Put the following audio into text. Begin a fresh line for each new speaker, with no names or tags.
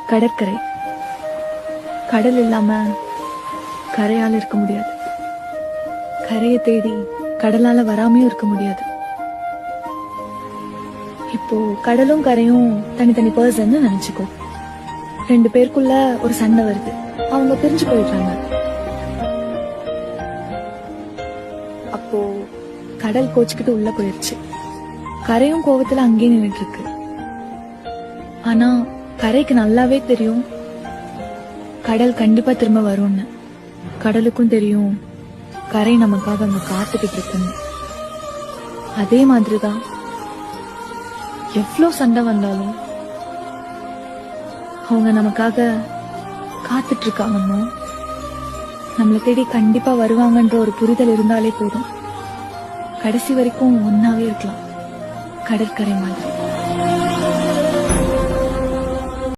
கடற்கரை. கடல் இல்லாம கரையால இருக்க முடியாது. கரையை தேடி கடலால வராமையும் இருக்க முடியாது. இப்போ கடலும் கரையும் தனித்தனி பர்சன் நினைச்சுக்கோ. 2 பேருக்குள்ள ஒரு சண்டை வருது, அவங்க பிரிஞ்சு போயிடுறாங்க. அப்போ கடல் கோச்சுக்கிட்டு உள்ள போயிருச்சு. கரையும் கோவத்துல அங்கேயே நின்னுட்டு இருக்கு. ஆனா கரைக்கு நல்லாவே தெரியும் கடல் கண்டிப்பா திரும்ப வரும்னு. கடலுக்கும் தெரியும் கரை நமக்காக அங்க காத்துக்கிட்டு இருக்குன்னு. அதே மாதிரிதான் எவ்வளவு சண்டை வந்தாலும் அவங்க நமக்காக காத்துட்டு இருக்காங்கன்னு, நம்மளை தேடி கண்டிப்பா வருவாங்கன்ற ஒரு புரிதல் இருந்தாலே போதும். கடைசி வரைக்கும் ஒன்னாவே இருக்கலாம், கடற்கரை மாதிரி.